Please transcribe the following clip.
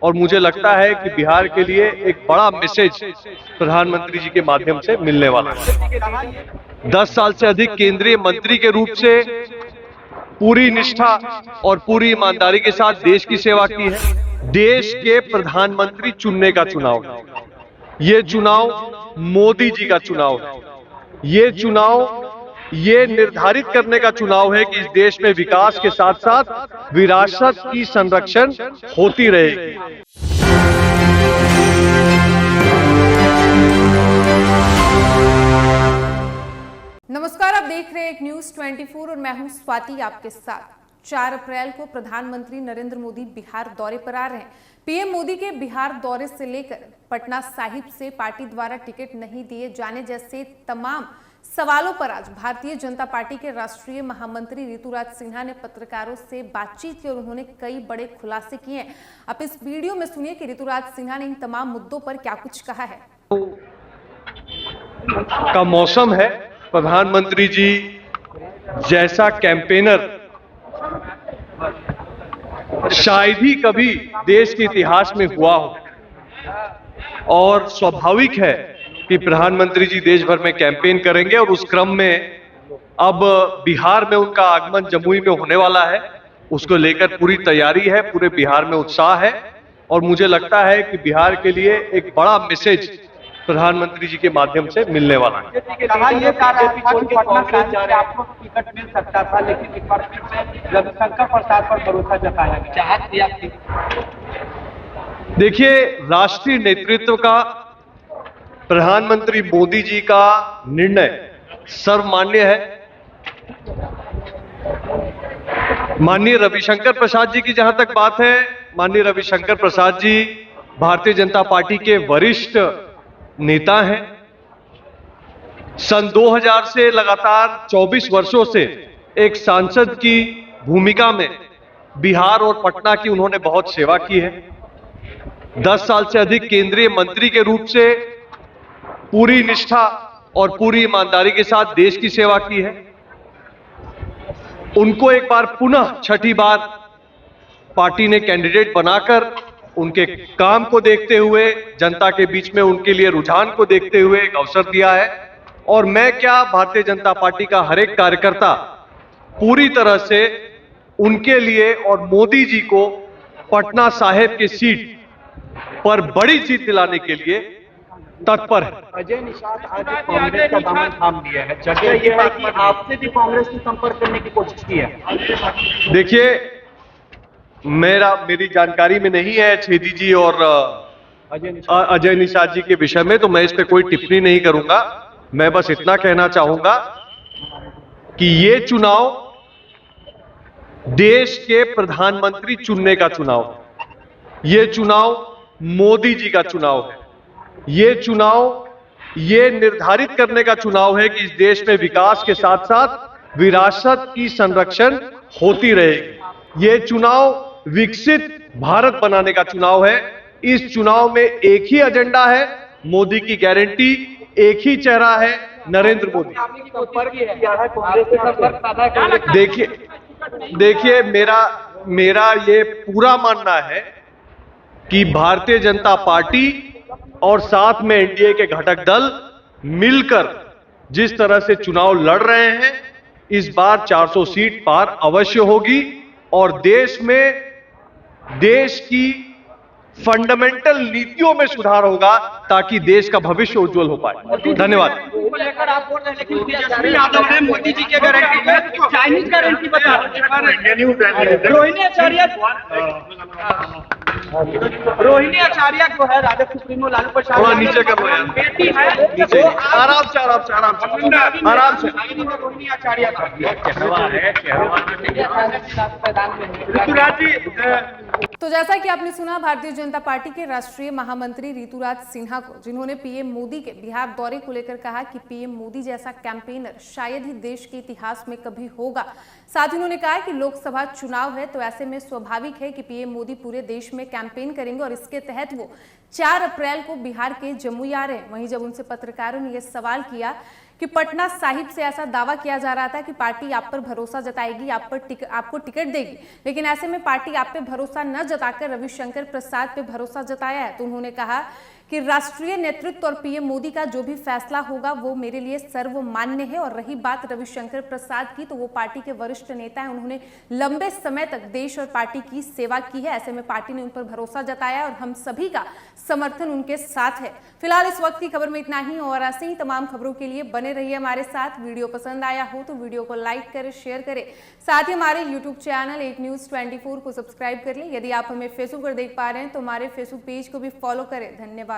और मुझे लगता है कि बिहार के लिए एक बड़ा मैसेज प्रधानमंत्री जी के माध्यम से मिलने वाला है। 10 साल से अधिक केंद्रीय मंत्री के रूप से पूरी निष्ठा और पूरी ईमानदारी के साथ देश की सेवा की है। देश के प्रधानमंत्री चुनने का चुनाव है। ये चुनाव मोदी जी का चुनाव है। ये चुनाव ये निर्धारित करने का चुनाव है कि इस देश में विकास के साथ साथ विरासत की संरक्षण होती रहेगी। नमस्कार, आप देख रहे हैं एक न्यूज 24 और मैं हूं स्वाति आपके साथ। 4 अप्रैल को प्रधानमंत्री नरेंद्र मोदी बिहार दौरे पर आ रहे हैं। पीएम मोदी के बिहार दौरे से लेकर पटना साहिब से पार्टी द्वारा टिकट नहीं दिए जाने जैसे तमाम सवालों पर आज भारतीय जनता पार्टी के राष्ट्रीय महामंत्री ऋतुराज सिन्हा ने पत्रकारों से बातचीत की और उन्होंने कई बड़े खुलासे किए हैं। आप इस वीडियो में सुनिए कि ऋतुराज सिन्हा ने इन तमाम मुद्दों पर क्या कुछ कहा है। का मौसम है। प्रधानमंत्री जी जैसा कैंपेनर शायद ही कभी देश के इतिहास में हुआ हो, और स्वाभाविक है कि प्रधानमंत्री जी देश भर में कैंपेन करेंगे और उस क्रम में अब बिहार में उनका आगमन जमुई में होने वाला है। उसको लेकर पूरी तैयारी है, पूरे बिहार में उत्साह है और मुझे लगता है कि बिहार के लिए एक बड़ा मैसेज प्रधानमंत्री जी के माध्यम से मिलने वाला है। ये आपको टिकट मिल सकता था, लेकिन एक बार फिर से रविशंकर प्रसाद पर भरोसा जताया गया। देखिए, राष्ट्रीय नेतृत्व का प्रधानमंत्री मोदी जी का निर्णय सर्वमान्य है। माननीय रविशंकर प्रसाद जी की जहां तक बात है, माननीय रविशंकर प्रसाद जी भारतीय जनता पार्टी के वरिष्ठ नेता हैं। सन 2000 से लगातार 24 वर्षों से एक सांसद की भूमिका में बिहार और पटना की उन्होंने बहुत सेवा की है। 10 साल से अधिक केंद्रीय मंत्री के रूप से पूरी निष्ठा और पूरी ईमानदारी के साथ देश की सेवा की है। उनको एक बार पुनः छठी बार पार्टी ने कैंडिडेट बनाकर उनके काम को देखते हुए, जनता के बीच में उनके लिए रुझान को देखते हुए एक अवसर दिया है। और मैं क्या, भारतीय जनता पार्टी का हर एक कार्यकर्ता पूरी तरह से उनके लिए और मोदी जी को पटना साहिब की सीट पर बड़ी जीत दिलाने के लिए तत्पर है। अजय निषाद आज कांग्रेस का दामन थाम लिया है। चर्चा यह है कि आपसे भी कांग्रेस से संपर्क करने की कोशिश की है। देखिए, मेरी जानकारी में नहीं है छेदी जी और अजय निषाद जी के विषय में, तो मैं इस पे कोई टिप्पणी नहीं करूंगा। मैं बस इतना कहना चाहूंगा कि ये चुनाव देश के प्रधानमंत्री चुनने का चुनाव है। ये चुनाव मोदी जी का चुनाव है। ये चुनाव ये निर्धारित करने का चुनाव है कि इस देश में विकास के साथ साथ विरासत की संरक्षण होती रहेगी। ये चुनाव विकसित भारत बनाने का चुनाव है। इस चुनाव में एक ही एजेंडा है, मोदी की गारंटी, एक ही चेहरा है, नरेंद्र मोदी। देखिए, मेरा ये पूरा मानना है कि भारतीय जनता पार्टी और साथ में एनडीए के घटक दल मिलकर जिस तरह से चुनाव लड़ रहे हैं, इस बार 400 सीट पार अवश्य होगी और देश की फंडामेंटल नीतियों में सुधार होगा ताकि देश का भविष्य उज्जवल हो पाए। धन्यवाद। लेकर आप बोल रहे हैं, लेकिन तेजस्वी यादव ने मोदी जी के गारंटी में चाइनीज गारंटी बता रोहिणी आचार्य जो है राजद सुप्रीमो लालू प्रसाद नीचे कर लो यार, बेटी है, नीचे आराम से रोहिणी आचार्य तो जैसा कि आपने सुना, भारतीय जनता पार्टी के राष्ट्रीय महामंत्री ऋतुराज सिन्हा को, जिन्होंने पीएम मोदी के बिहार दौरे को लेकर कहा कि पीएम मोदी जैसा कैंपेनर शायद ही देश के इतिहास में कभी होगा। साथ ही उन्होंने कहा कि लोकसभा चुनाव है, तो ऐसे में स्वाभाविक है कि पीएम मोदी पूरे देश में कैंपेन करेंगे और इसके तहत वो 4 अप्रैल को बिहार के जमुई आ रहे हैं। वहीं जब उनसे पत्रकारों ने यह सवाल किया कि पटना साहिब से ऐसा दावा किया जा रहा था कि पार्टी आप पर भरोसा जताएगी, आपको टिकट देगी, लेकिन ऐसे में पार्टी आप पे भरोसा न जताकर रविशंकर प्रसाद पे भरोसा जताया है। तो उन्होंने कहा कि राष्ट्रीय नेतृत्व और पीएम मोदी का जो भी फैसला होगा वो मेरे लिए सर्वमान्य है। और रही बात रविशंकर प्रसाद की, तो वो पार्टी के वरिष्ठ नेता हैं, उन्होंने लंबे समय तक देश और पार्टी की सेवा की है। ऐसे में पार्टी ने उन पर भरोसा जताया और हम सभी का समर्थन उनके साथ है। फिलहाल इस वक्त की खबर में इतना ही, और ऐसे ही तमाम खबरों के लिए बने रहिए हमारे साथ। वीडियो पसंद आया हो तो वीडियो को लाइक करें, शेयर करें, साथ ही हमारे यूट्यूब चैनल एक न्यूज़ 24 को सब्सक्राइब कर लें। यदि आप हमें फेसबुक पर देख पा रहे हैं तो हमारे फेसबुक पेज को भी फॉलो करें। धन्यवाद।